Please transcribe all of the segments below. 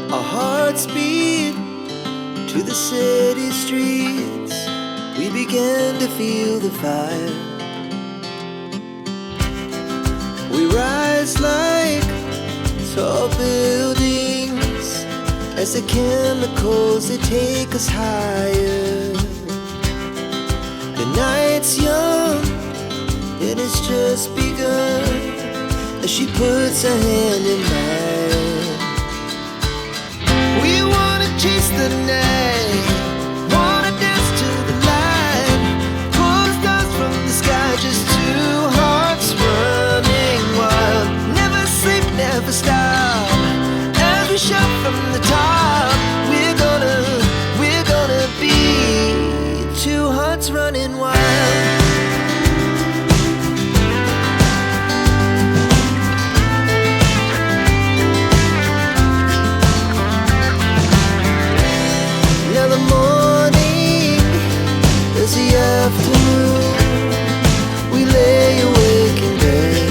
Our hearts beat to the city streets. We began to feel the fire. We rise like tall buildings as the chemicals, they take us higher. The night's young, it has just begun, as she puts her hand in mine. We wanna chase the night, wanna dance to the light, pull stars from the sky, just two hearts running wild. Never sleep, never stop, as we shout from the top. We're gonna be two hearts running wild. Now the morning is the afternoon. We lay awake in bed.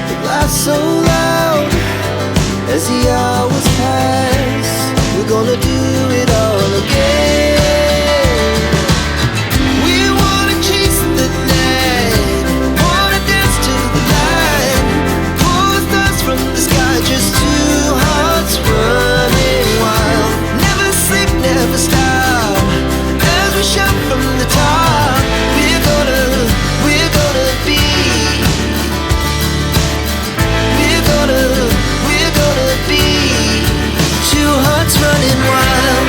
The laughs so loud as the hours pass. We're gonna do it all again. We wanna chase the night, wanna dance to the light, pull stars from the sky, just two hearts running wild. Never sleep, never stop, as we shout from the top. We're gonna be, we're gonna be two hearts running wild.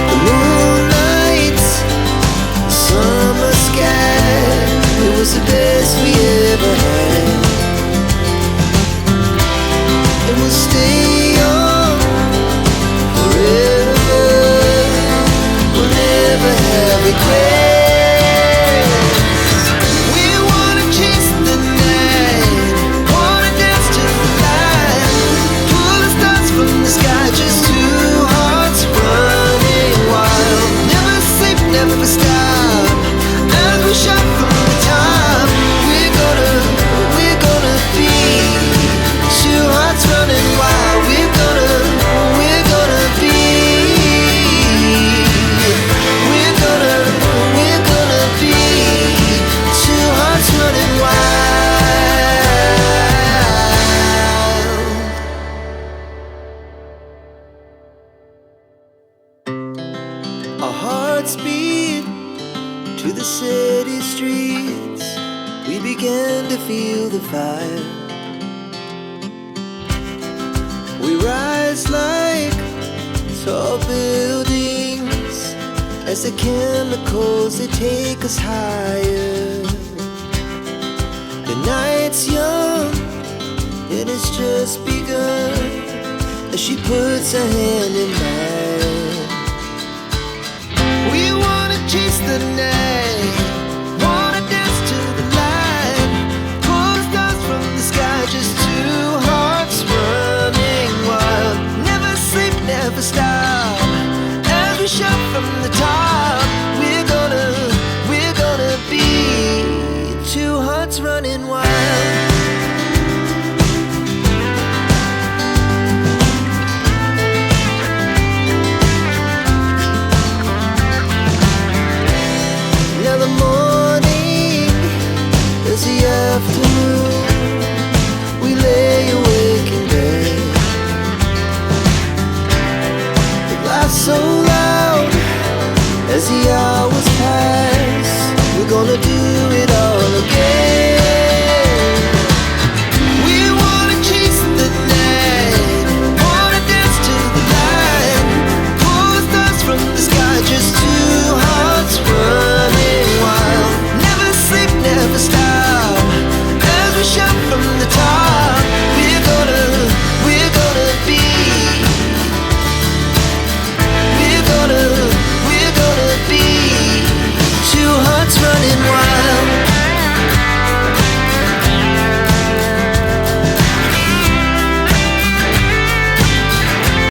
The moonlight, summer sky, it was the best we ever had. And we'll stay on forever. We'll never have regrets. We wanna chase the night, wanna dance to the light, pull the stars from the sky, just two hearts running wild. Never sleep, never stop, as we shout from the top. We're gonna be two hearts running wild. We're gonna be, we're gonna be two hearts running wild. Our hearts beat to the city streets. We began to feel the fire. We rise like tall buildings as the chemicals, they take us higher. The night's young, it has just begun, as she puts her hand in mine. We wanna chase the night, wanna dance to the light, pull stars from the sky, just two hearts running wild. Never sleep, never stop, as we shout from the top. We're gonna be two hearts running wild.